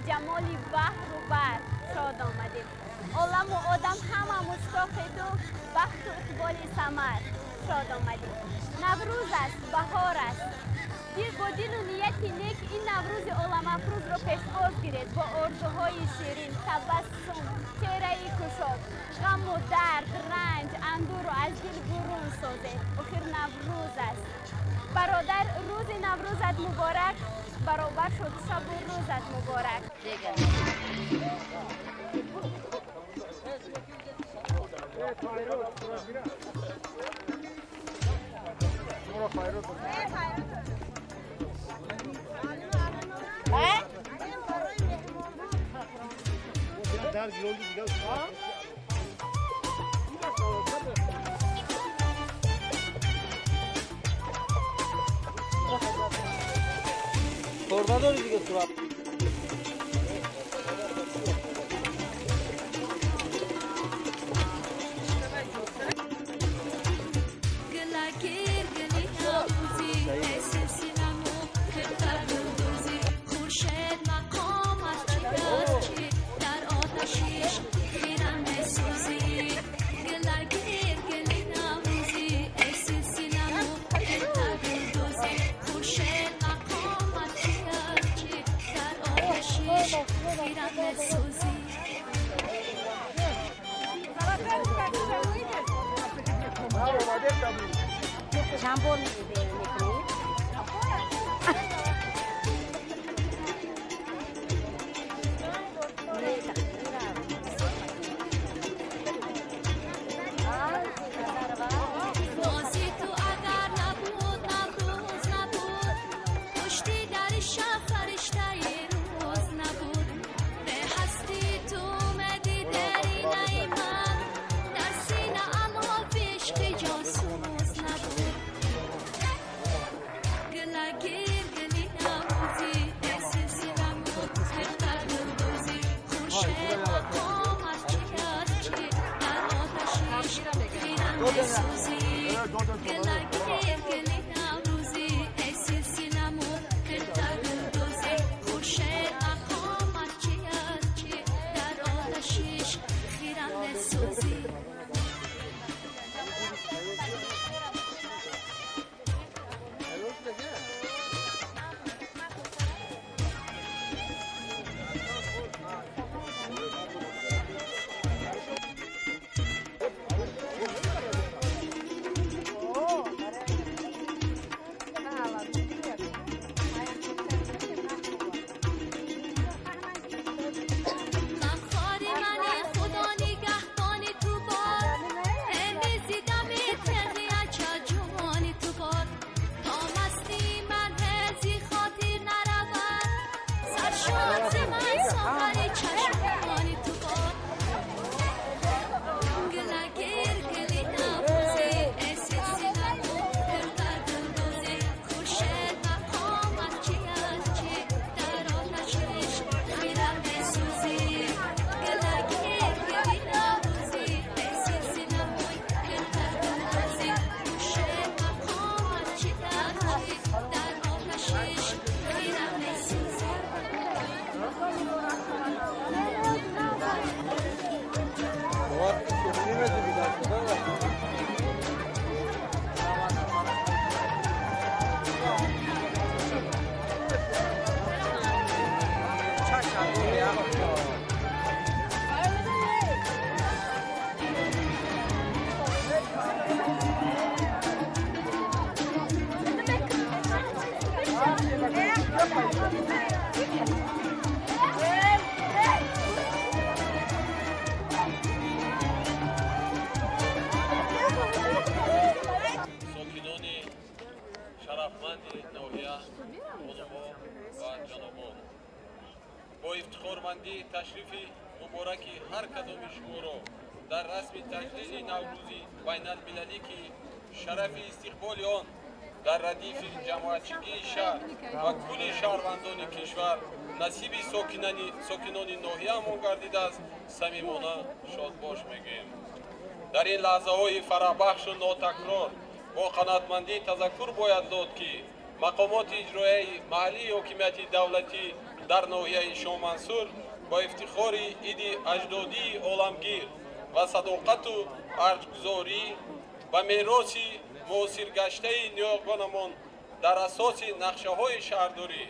ҷамоли баҳру бар шод омадем. Оламу одам ҳама муштоқи ду бахту иқболи самар шод омадем. Наврӯз аст, баҳор аст. Бо дилу нияти нек ин наврӯзи оламафрӯзро пешоз гиред бо орзуҳои ширин, табассум, чеҳраи кушод, ғаму дард, ранҷ, андуру аз дил бурун созед. Охир наврӯз аст. Бародар, рӯзи наврӯзат муборак, баробар шуд шабу рӯзат муборак. Orada doğru bir götür. Jambon میکنی؟ تشریفی مبارکی هر کدام شما را در رسم تجلیل نوروزی بین المللی که شرف استقبال آن در ردیف جماعتچگی شهر و کل شهروندان کشور نصیب ساکنان ناحیه‌مان گردیده است. صمیمانه شادباش میگیم. در این لحظه های فرابخش و ناتکرار با قناعتمندی تذکر باید داد که مقامات اجرایی محلی حاکمیت دولتی дар ноҳияи Шоҳмансур бо ифтихори иди аҷдодии оламгир ва садоқату арҷгузорӣ ба мероси муосиргаштаи ниёгонамон дар асоси нақшаҳои шаҳрдорӣ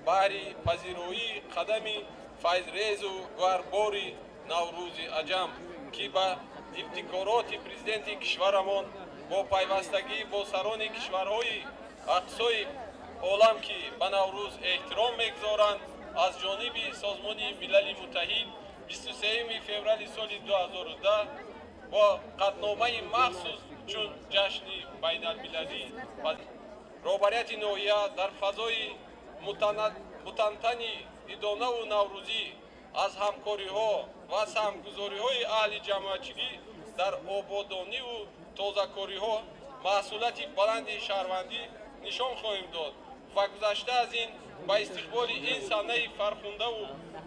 баҳри пазироии қадами файзрезу гӯҳарбори Наврӯзи аҷам ки ба ибтикороти президенти кишварамон бо пайвастагӣ бо сарони кишварҳои ақсои олам ки ба Наврӯз эҳтиром мегузоранд аз ҷониби Созмони Милали Муттаҳид 23 феврали соли 2010 бо қатномаи махсус чун ҷашни байналмилалӣ роҳбарияти ноҳия дар фазои мутантани идонаву наврӯзӣ аз ҳамкориҳо ва саҳмгузориҳои аҳли ҷамъиятчигӣ дар ободониву тозакориҳо маҳсулати баланди шаҳрвандӣ нишон хоҳем дод ва гузашта аз ин ба истиқболи ин саҳнаи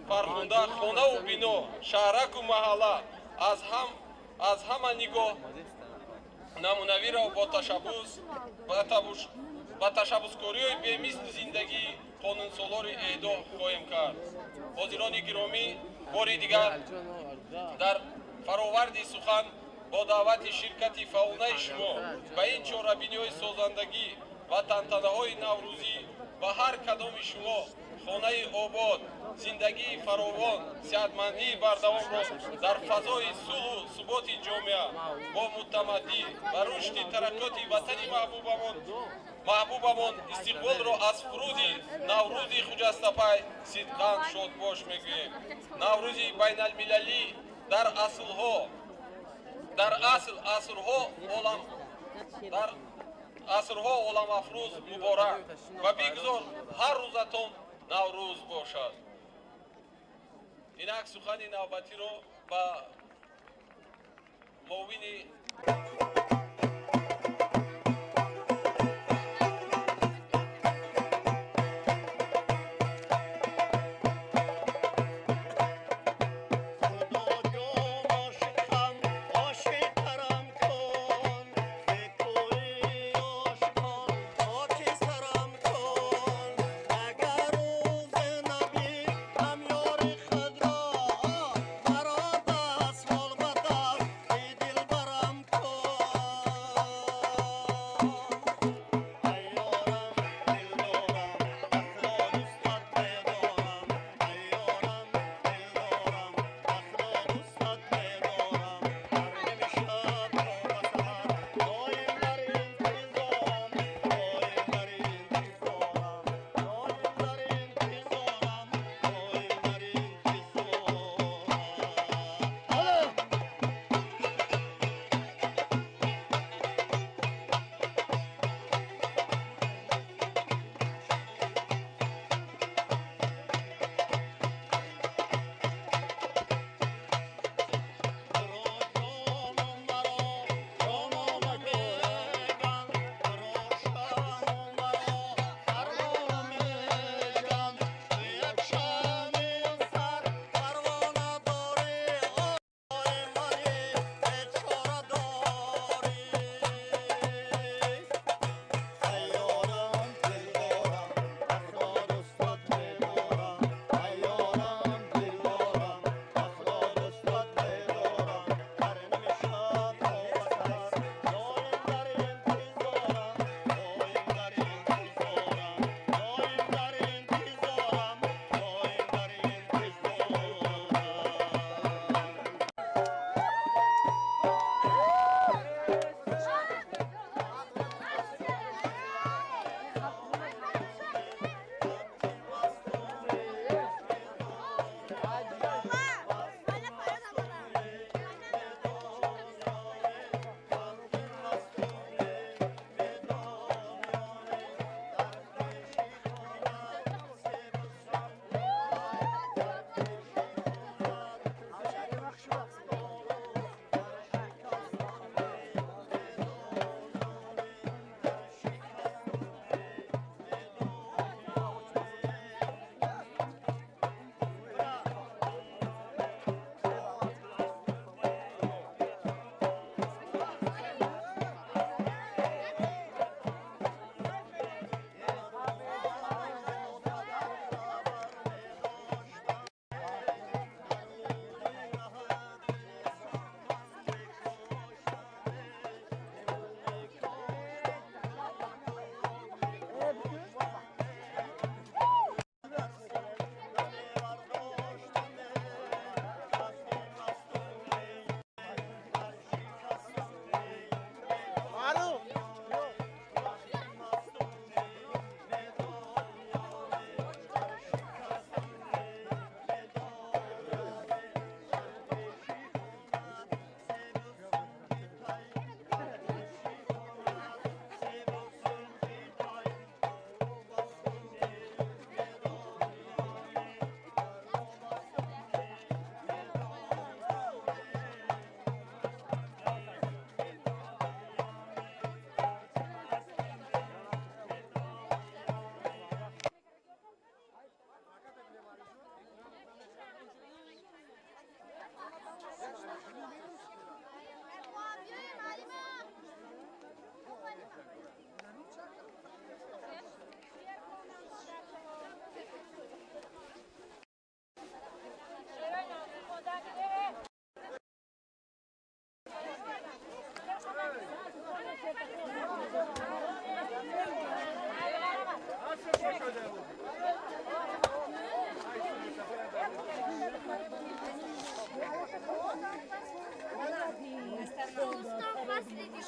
фархунда хонаву бино шаҳраку маҳалла аз ҳама нигоҳ намунавиро ба ташаббускориҳои бемисли зиндагии қонунсолори эҳдо хоҳем кард. ҳозирони гиромӣ, бори дигар дар фароварди сухан бо даъвати ширкати фаъолаи шумо ба ин чорабиниҳои созандагӣ ва тантанаҳои наврӯзӣ ба ҳар кадоми шумо хонаи обод, зиндагии фаровон, сеҳатмандии бардавомро дар фазои сулҳу суботи ҷомеа бо мутамаддӣ ва рушди тараққиёти ватани маҳбубамон истиқболро аз фуруди Наврӯзи хуҷастапай сидқан шодбош мегӯем. Наврӯзи байналмилалӣ дар асрҳо оламафрӯз муборак ва бигузор ҳар рӯзатон Наврӯз бошад. инак сухани навбатиро ба муовини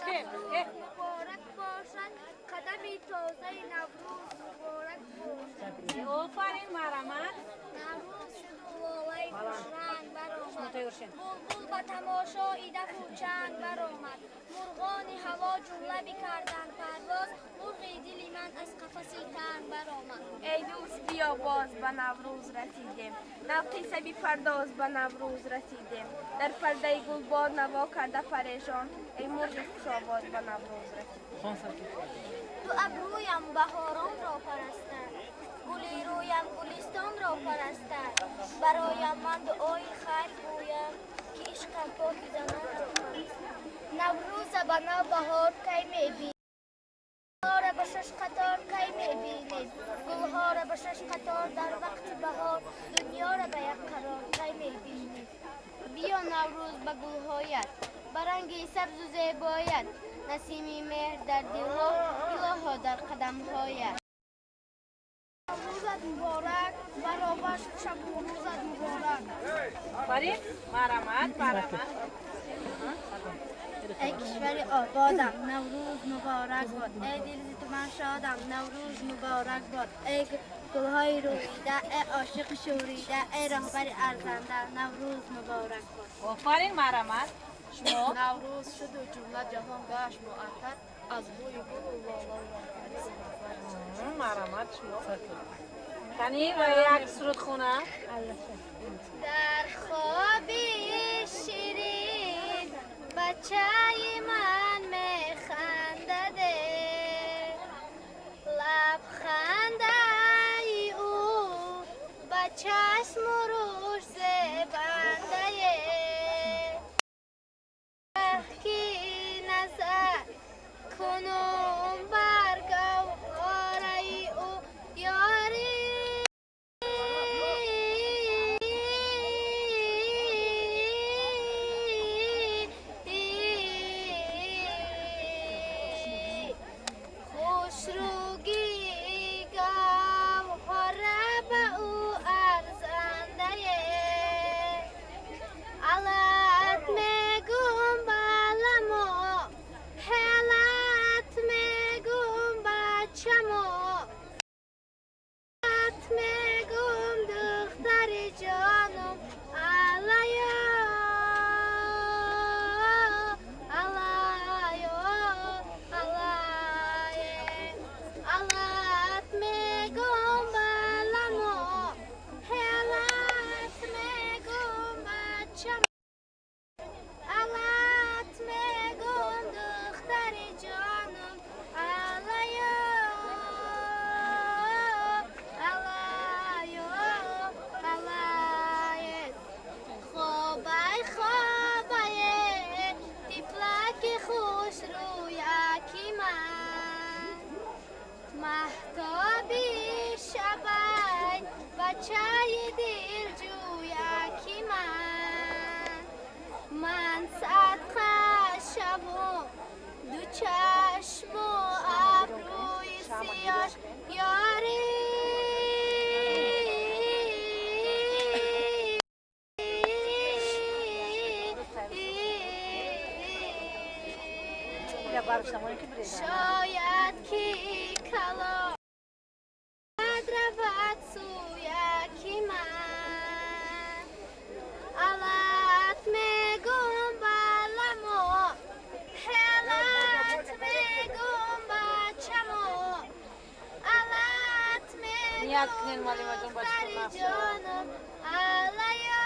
مبارک باشد قدمی تازه نوروز مبارک باشد. آفرین مرحمت. نوروز شد و لاله خوشرنگ برآمد. بلبل به تماشای دف و چنگ برآمد. مرغان هوا جمله بکردند پرواز. مرغ دل من از قفس تنگ برآمد. ای دوست بیا باز به نوروز رسیدیم، نوقیسه بپرداز به نوروز رسیدیم، در پرده گلباد نوا کرده پریشان، ای مرغ خوش آواز به نوروز رسیدیم. تو ابرویم بهاران را پرستد، گلی رویم گلستان را پرستد، برایم من دعای خیر گویم که عشقم پاک زنان را پرستد. نوروز بنا بهار کی میبینی؟ گلها را به شش قطار کی میبینید؟ گلها را به شش قطار در وقت بهار، دنیا را به یک قرار کی میبینید؟ بیا نوروز به گلهایت، به رنگ سبز و زیبایت، نسیمی مهر در دلها، گلها در قدمهایت. نوروزت مبارک، برابر شد شب و روزت مبارک. آفرین مرحمت. ای کشور آبادم نوروز مبارک باد، ای دل تو من شادم نوروز مبارک باد، ای گلهای روییده، ای عاشق شوریده، ای رهبر ارزنده نوروز مبارک باد. آفرین مرحمت. شما نوروز شد و جمله جهان گشت معطر از بوی گل و لاله و مرحمت. شما کنی و یک سرود خونه. در خوابی شیرین بچه من میخندده، لبخنده او به چشم و روش زبنده، کی نظر کنم بر گوهره او یاری. شاید کی کلا رود سوی من، علت میگم بلمو، حلت میگم بچمو، علت میگم دختری جانم علیا.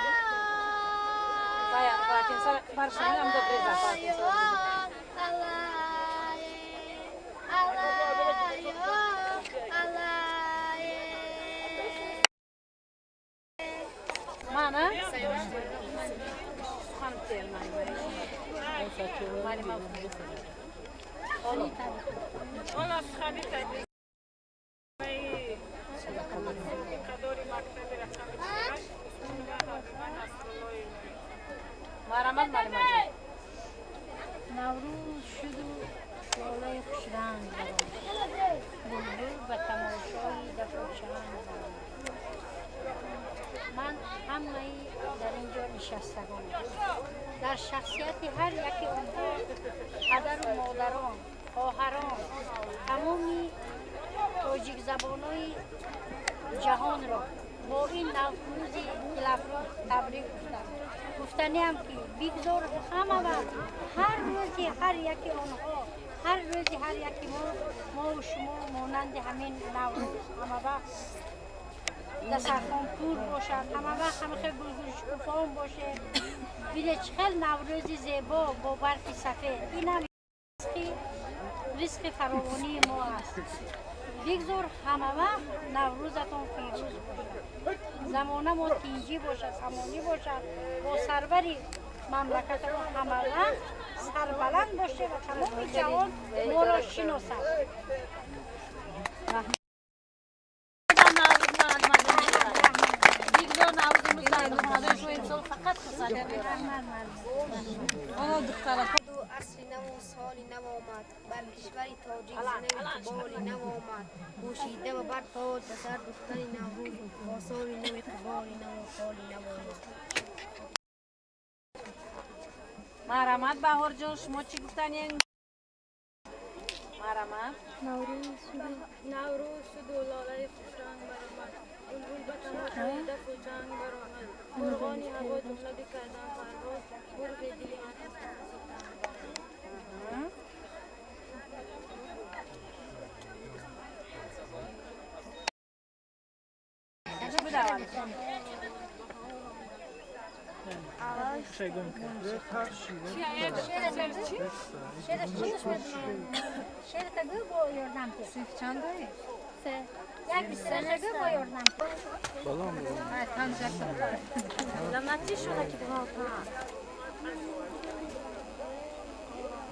Mana? نوروز شد و لاله خوشرنگ بلبل به تماشای دف و چنگ. من همه در اینجا نشستگان. در شخصیت هر یکی آنها پدر و مادران، خواهران، تمامی تاجیک زبانهای جهان را با این نوروز لفظ تبریک گفتند. گفتنی هم که بگذار همه وقت هر روزی هر یکی آنها، هر روزی هر یکی ما و شما مانند همین نوروز همه وقت دسترخوان پر باشد، همه وقت همه خیلی گلگل شکوفان باشه. بینه چقدر نوروزی زیبا با برف سفید. این هم رزق فراوانی ما است. بگذار همه وقت نوروزتان پیروز باشد، زمانه ما تیجی باشد، امانی باشد، با سروری مملکت ما همه وقت سربلند باشه و تمام جهان ما را شناسد. عصری نو سالی نو آمد بر کشوری تاجیک زنه اقبالی نو آمد پوشیده و بر تاج به سر دختری نوروز با سالی نو اقبالی نو سالی نو آمد. مرحمت بهار جان، شما چی گفتنین؟ مرحمت نوروز شد و لاله خوشرنگ برآمد، بلبل به تماشای دف و جنگ برآمد، مرغانی هوا جمله بکردند پرواز، مرغ دلی من شیر تگو با یاردم که سیف چند داری؟ سه یک تگو با یاردم بالام لعنتی شده که دماغ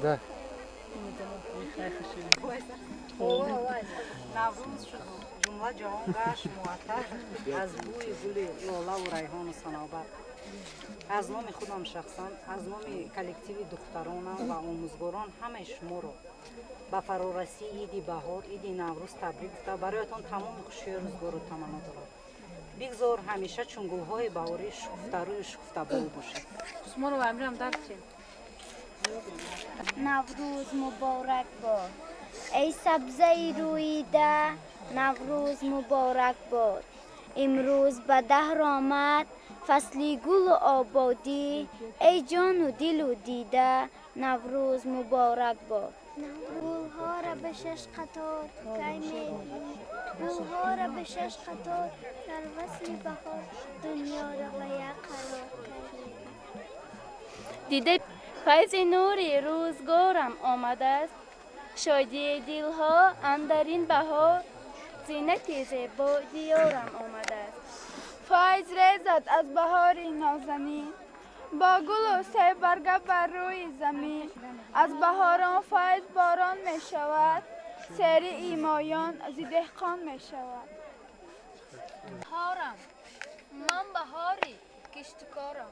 ده نوروز شد جمله جهان گشت معطر از بوی گل لاله و ریحان و صنوبر. از نام خودم شخصا، از نام کلکتیو دخترانم و آموزگاران همه شما رو با فرارسی عید بهار، عید نوروز تبریک گفته برایتان تمام خوشی روزگار و تمنا دارم. بگذار همیشه چون گل‌های بهاری شکفته روی شکفته بال باشه. شما رو امرم درد چه؟ نوروز مبارک باد ای سبزه رویده، نوروز مبارک باد. امروز به دهر آمد فصلی گل و آبادی، ای جان و دل و دیده نوروز مبارک باد. گلها را به شش قطار گلها را به شش قطار در وصل بهار دنیا را به یک قرار دیده فیض نوری روزگارم آمده است، شادی دلها اندرین بهار زینت زیبا دیارم آمده است. فیض ریزد از بهار نازنین، با گل و سیب برگه بر روی زمین. از بهاران فیض باران می شود، سیر ایمایان از دهقان می شود. بهارم، من بهاری کشتکارم.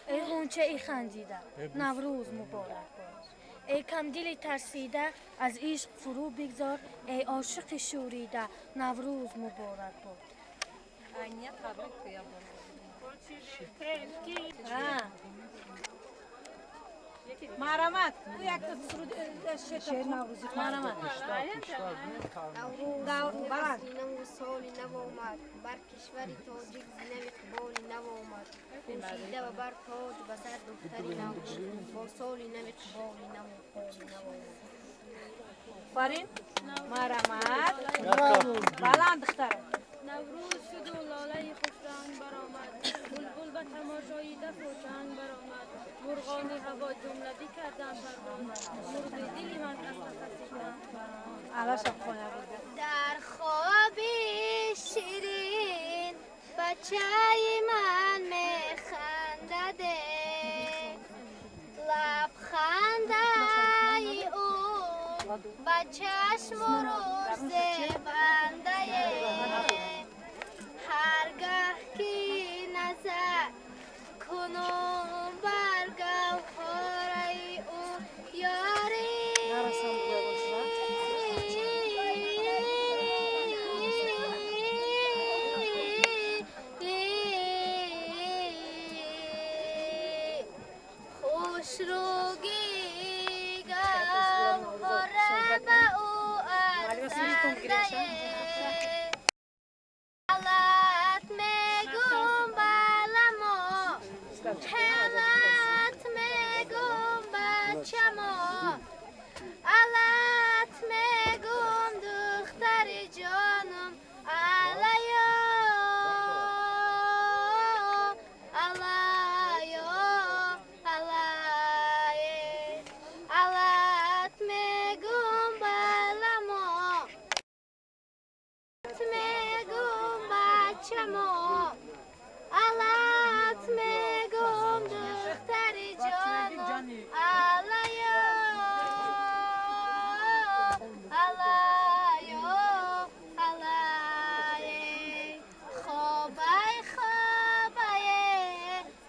ای غنچه ای خندیده، نوروز مبارک باد. ای کمدلی ترسیده، از عشق فرو بگذار، ای عاشق شوریده نوروز مبارک باد. عینیت تبریک بیا مرحمت او یک سرود شعر نوروزی مرحمت نوروز نو سالی نو آمد بر کشوری تاجیک زینه اقبالی نو آمد پوشیده و بر تاج به سر دختری نوروز با سالی نو اقبالی نو سالی نو آمد. فرین مرحمت بلند دختر نوروز شد و لاله خوشرنگ برآمد، بلبل به تماشای دف و چنگ برآمد، مرغانی هوا جمله بکردند پرواز، مرغ دلی من از نفس در خواب شیرین بچه من میخندده، لبخنده او به چشم روش زیبنده، هرگاه که نظر کنم بر گوهر او یاری خوشروگی گوهر به او حالت میگم بلما حالت میگم بچما حالت میگم دختر جانم علیا علیا علایه حالت میگم بلما میگم بچما علت میگم دختر جانم علیا علیا علایه خوابای خوابای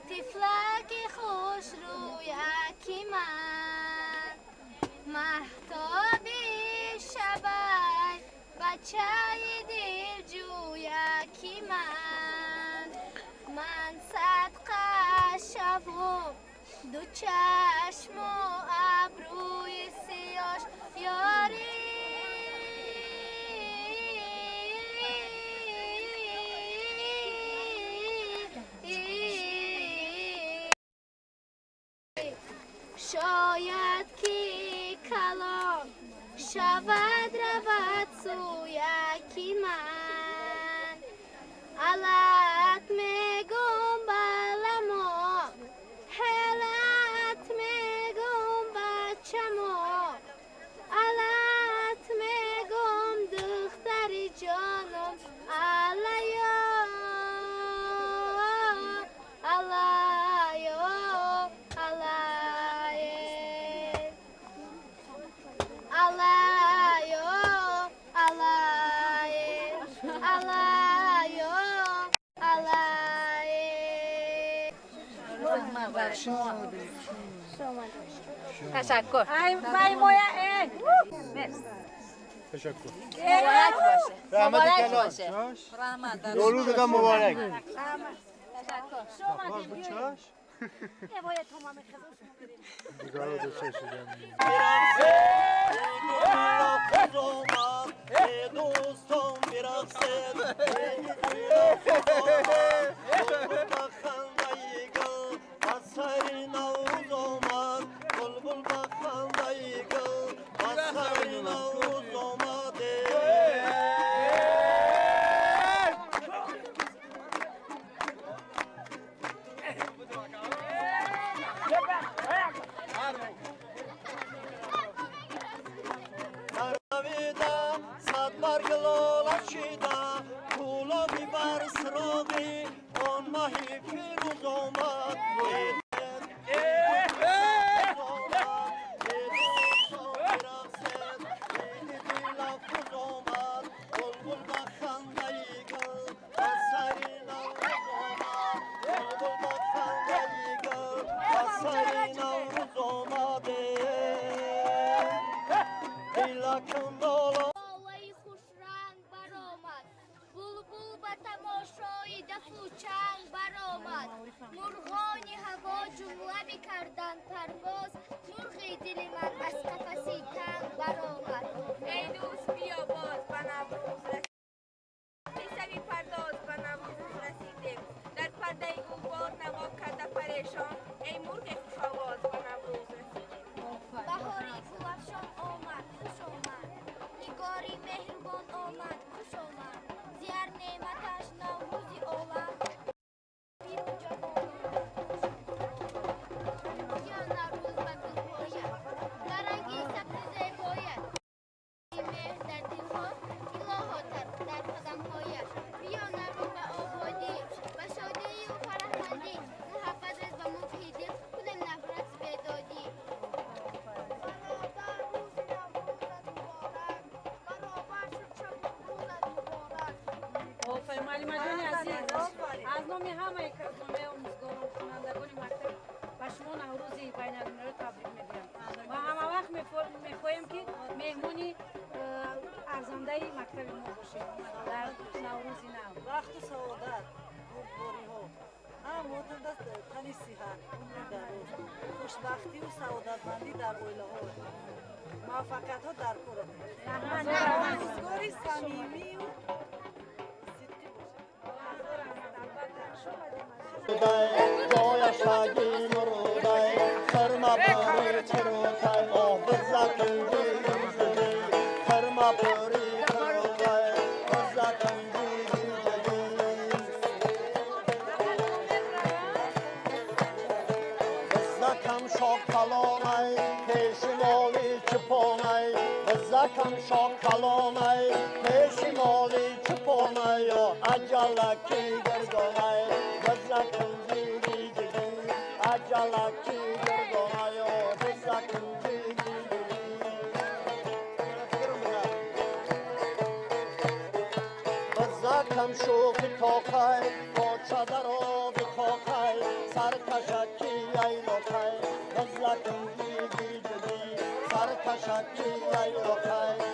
طفلک خوش رویکی من مهتابی شبای بچه دل جویکی من صدقه شبم دو چشم و ابروی سیاش یاری شاید که کلام شود رود سویکی من علت میگم بلما حالت میگم بچما علت میگم دختر جانم علیا علیا علایه علیا علایه علیا علایه تشکر. میمویا تشکر. مبارک باشه. مبارک باشه. نوروز بگم مبارک. تشکر. باید تمام خزوش دیگه رو دوست شدم. دوستان برقصد Asari Navuz olmaz, bulbul bakanda yıkıl. Asari Navuz olmaz. Karavida, sadlar gılola şida, kula biber sırogi, on mahi firuz olmaz. مرغانی هوا جمله میکردند پرواز مرغی دل من از قفسی تنگ برآمد ای دوست بیا باز به نوروز رسیدیم سوی پرداز به نوروز رسیدیم در پرده گلبار نوا کرده پریشان ای مرغ خوش آواز به نوروز رسیدیم بهاری گلافشان آمد خوش آمد نگاری مهربان آمد خوش آمد زیار نعمتش نوروزی آمد از نام همه کارکنان омӯзгорон хонандагони мактаб ба шумо наврӯзи байналмилалӣ табрик мегӯям ва ҳама вақт мехоҳем ки меҳмони арзандаи мактаби мо бошем дар наврӯзи нав. вақту саодат бурдбориҳо معتاد تنی صحت خوشبختی و سعادتمندی در اویله‌ها موفقیت ها در کار омӯзгори صمیمی و Zakam şokalanay, peşimali çıponay, acalaki gergonay, zakam zili zili, acalaki gergonay, zakam zili zili. Zakam şoki tokay, koçadaro bikokay, sarkaşaki yaylokay, zakam zili zili, sarkaşaki yaylokay.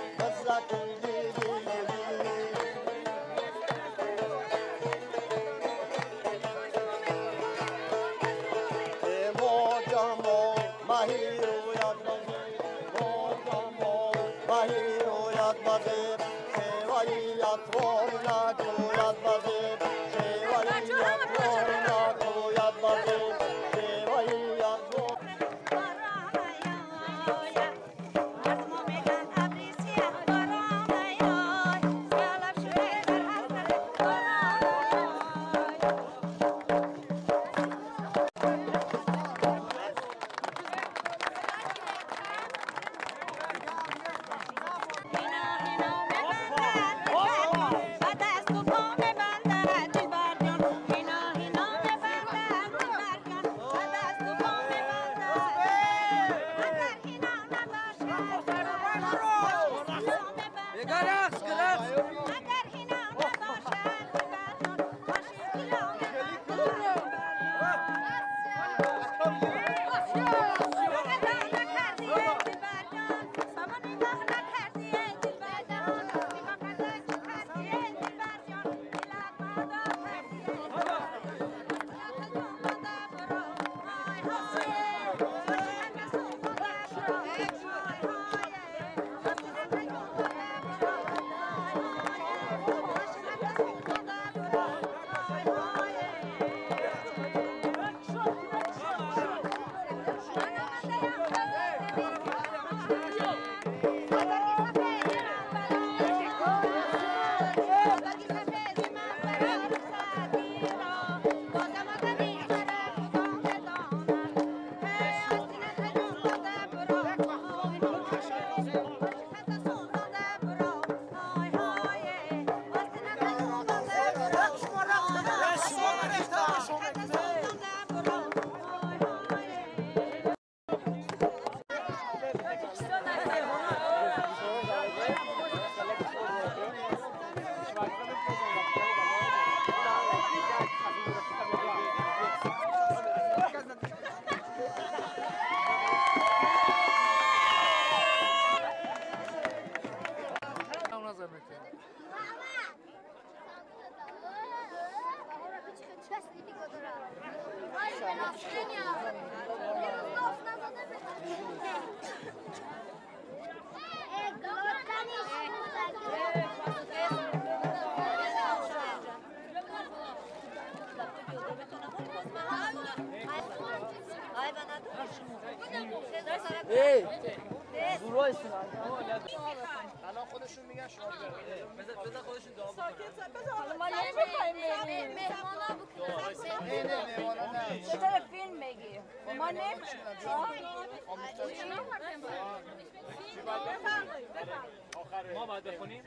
الان خودشون میگن شما بذار خودشون دعا حالا ما نمیخوایم بریم مهمانا نه مهمانا نه چطور فیلم میگی؟ ما نمیخوایم ما باید بخونیم؟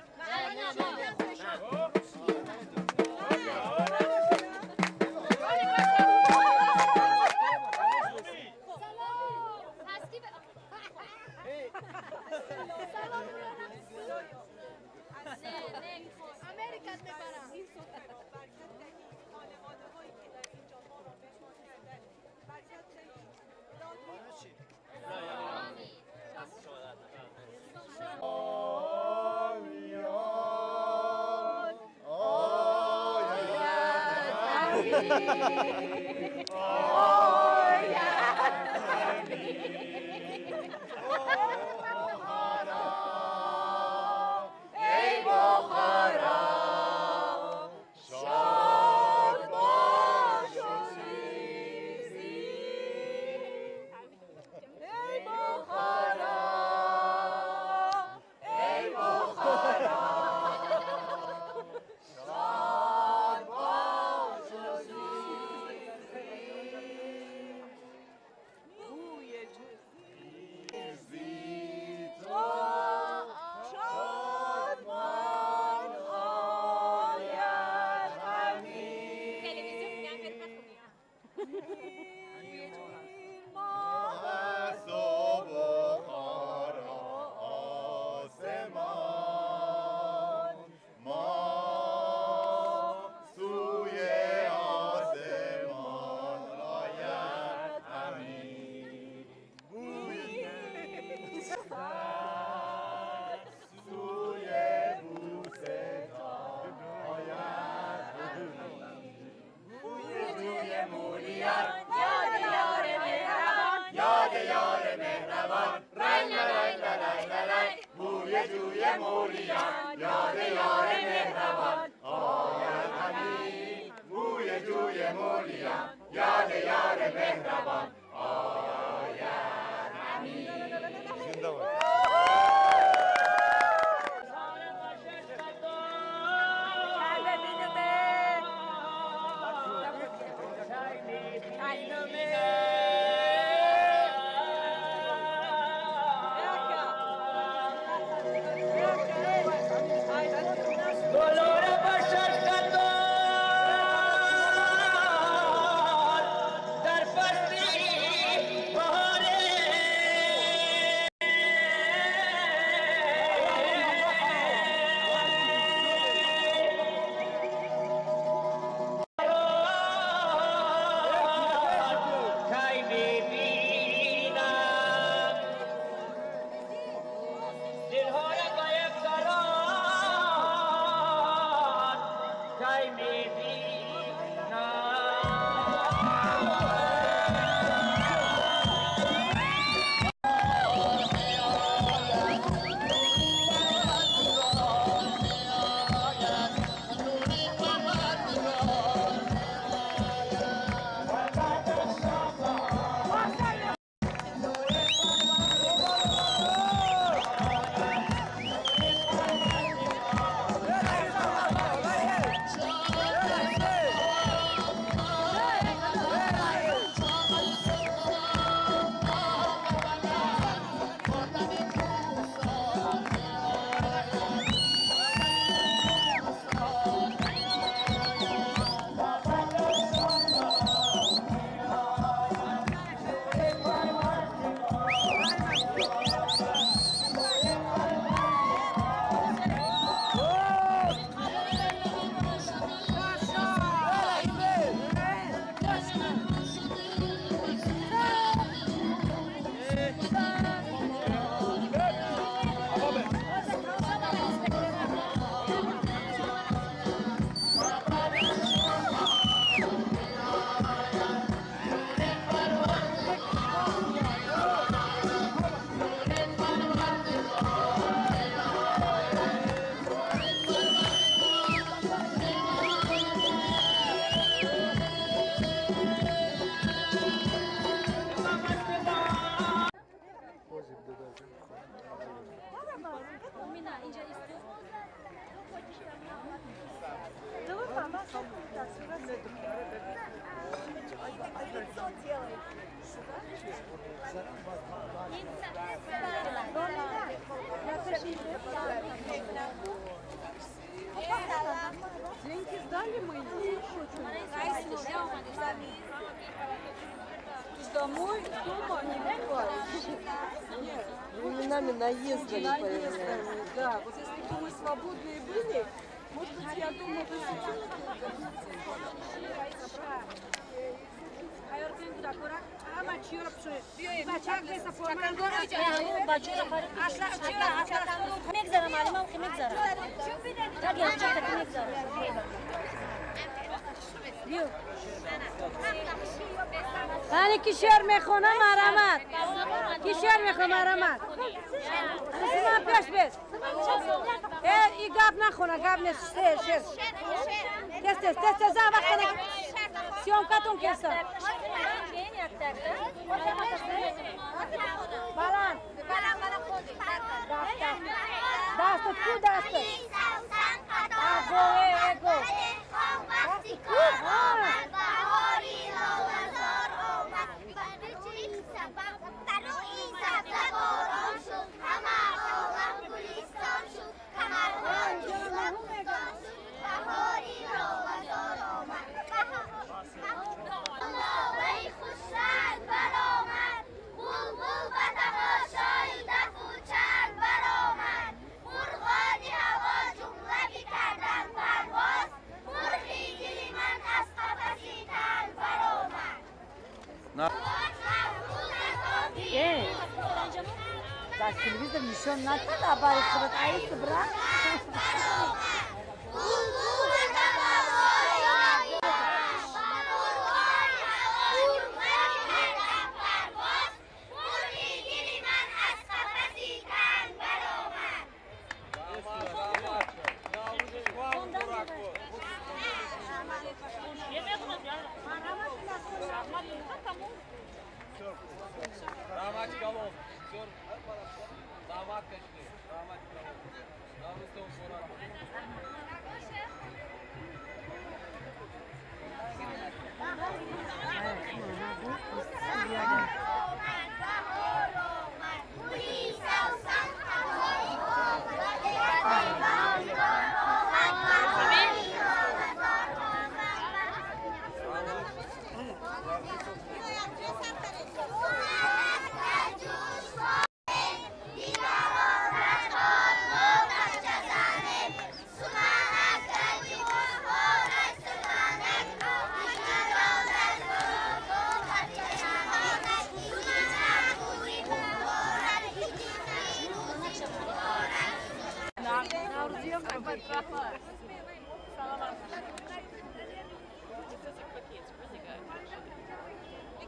Деньги сдали мы? Домой, дома не бывает. Нет. Временами наездами появляются. Да, вот если бы мы свободные были, может быть, я думаю, вы بیو یعنی کی شعر میخونه مرحمت کی شعر میخونه مرحمت من پیش بیس ای گپ نخونه گپ نیست شعر تست زن وقت سیام کتون کسا بلند دست کو دست اگو در تلویزیون نشون نداد برای خودت عیش برا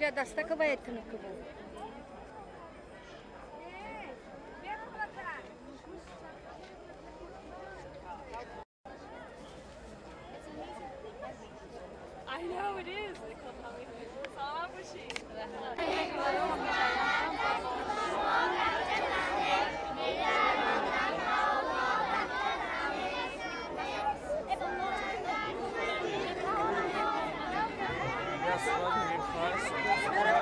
Ya dasta باید کنه که بود I know it is. Salam bashi.